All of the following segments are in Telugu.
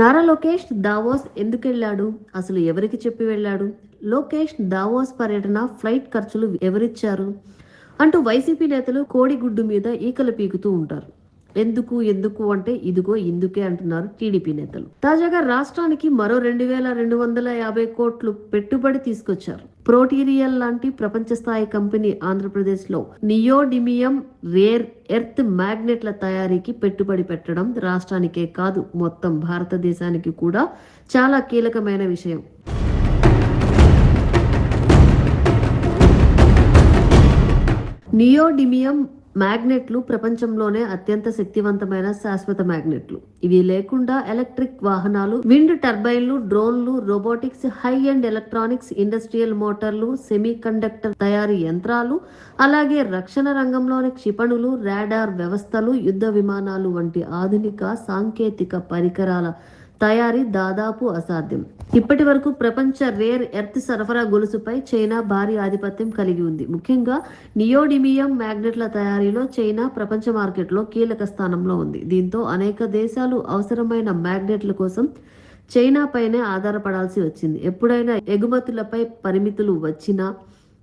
నారా లోకేష్ దావోస్ ఎందుకు వెళ్ళాడు? అసలు ఎవరికి చెప్పి వెళ్ళాడు? లోకేష్ దావోస్ పర్యటన ఫ్లైట్ ఖర్చులు ఎవరిచ్చారు అంటూ వైసీపీ నేతలు కోడిగుడ్డు మీద ఈకలు పీకుతూ ఉంటారు. ఎందుకు ఎందుకు అంటే ఇదిగో ఇందుకే అంటున్నారు టీడీపీ నేతలు. తాజాగా రాష్ట్రానికి మరో 2250 కోట్లు పెట్టుబడి తీసుకొచ్చారు. ప్రోటీరియల్ లాంటి ప్రపంచ స్థాయి కంపెనీ ఆంధ్రప్రదేశ్ లో నియోడిమియం రేర్ ఎర్త్ మ్యాగ్నెట్ల తయారీకి పెట్టుబడి పెట్టడం రాష్ట్రానికే కాదు మొత్తం భారతదేశానికి కూడా చాలా కీలకమైన విషయం. నియోడిమియం మ్యాగ్నెట్లు ప్రపంచంలోనే అత్యంత శక్తివంతమైన శాశ్వత మ్యాగ్నెట్లు. ఇవి లేకుండా ఎలక్ట్రిక్ వాహనాలు, విండ్ టర్బైన్లు, డ్రోన్లు, robotics, high and electronics, industrial మోటార్లు, సెమీ కండక్టర్ తయారీ యంత్రాలు, అలాగే రక్షణ రంగంలోని క్షిపణులు, రాడార్ వ్యవస్థలు, యుద్ధ విమానాలు వంటి ఆధునిక సాంకేతిక పరికరాల తయారీ దాదాపు అసాధ్యం. ఇప్పటి వరకు ప్రపంచ రేర్ ఎర్త్ సరఫరా గొలుసుపై చైనా భారీ ఆధిపత్యం కలిగి ఉంది. ముఖ్యంగా నియోడిమియం మ్యాగ్నెట్ల తయారీలో చైనా ప్రపంచ మార్కెట్లో కీలక స్థానంలో ఉంది. దీంతో అనేక దేశాలు అవసరమైన మ్యాగ్నెట్ల కోసం చైనా పైనే ఆధారపడాల్సి వచ్చింది. ఎప్పుడైనా ఎగుమతులపై పరిమితులు వచ్చినా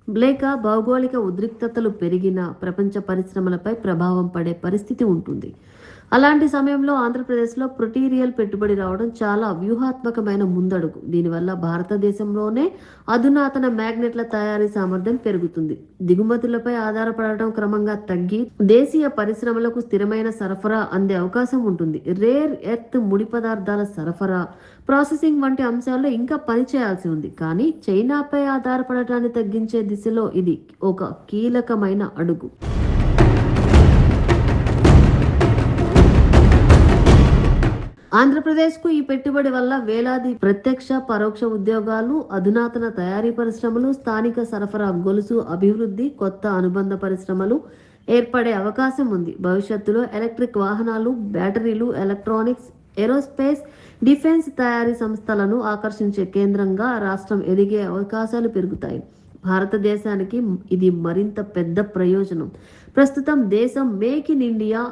లేక భౌగోళిక ఉద్రిక్తతలు పెరిగినా ప్రపంచ పరిశ్రమలపై ప్రభావం పడే పరిస్థితి ఉంటుంది. అలాంటి సమయంలో ఆంధ్రప్రదేశ్లో ప్రొటీరియల్ పెట్టుబడి రావడం చాలా వ్యూహాత్మకమైన ముందడుగు. దీనివల్ల భారతదేశంలోనే అధునాతన మ్యాగ్నెట్ల తయారీ సామర్థ్యం పెరుగుతుంది. దిగుమతులపై ఆధారపడటం క్రమంగా తగ్గి దేశీయ పరిశ్రమలకు స్థిరమైన సరఫరా అందే అవకాశం ఉంటుంది. రేర్ ఎర్త్ ముడి పదార్థాల సరఫరా, ప్రాసెసింగ్ వంటి అంశాల్లో ఇంకా పని చేయాల్సి ఉంది. కానీ చైనాపై ఆధారపడటాన్ని తగ్గించే దిశలో ఇది ఒక కీలకమైన అడుగు. ఆంధ్రప్రదేశ్కు ఈ పెట్టుబడి వల్ల వేలాది ప్రత్యక్ష పరోక్ష ఉద్యోగాలు, అధునాతన తయారీ పరిశ్రమలు, స్థానిక సరఫరా గొలుసు అభివృద్ధి, కొత్త అనుబంధ పరిశ్రమలు ఏర్పడే అవకాశం ఉంది. భవిష్యత్తులో ఎలక్ట్రిక్ వాహనాలు, బ్యాటరీలు, ఎలక్ట్రానిక్స్, ఏరోస్పేస్, డిఫెన్స్ తయారీ సంస్థలను ఆకర్షించే కేంద్రంగా రాష్ట్రం ఎదిగే అవకాశాలు పెరుగుతాయి. భారతదేశానికి ఇది మరింత పెద్ద ప్రయోజనం. ప్రస్తుతం దేశం make in India,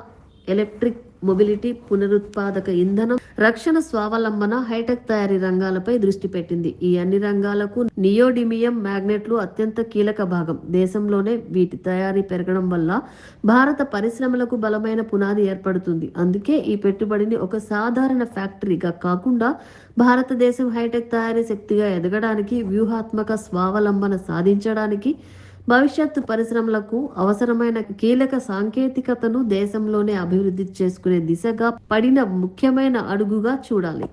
electric mobility, పునరుత్పాదక ఇంధనం, రక్షణ స్వావలంబన, హైటెక్ తయారీ రంగాలపై దృష్టి పెట్టింది. ఈ అన్ని రంగాలకు నియోడిమియం మ్యాగ్నెట్లు అత్యంత కీలక భాగం. దేశంలోనే వీటి తయారీ పెరగడం వల్ల భారత పరిశ్రమలకు బలమైన పునాది ఏర్పడుతుంది. అందుకే ఈ పెట్టుబడిని ఒక సాధారణ ఫ్యాక్టరీగా కాకుండా భారతదేశం హైటెక్ తయారీ శక్తిగా ఎదగడానికి, వ్యూహాత్మక స్వావలంబన సాధించడానికి, భవిష్యత్తు పరిశ్రమలకు అవసరమైన కీలక సాంకేతికతను దేశంలోనే అభివృద్ధి చేసుకునే దిశగా పడిన ముఖ్యమైన అడుగుగా చూడాలి.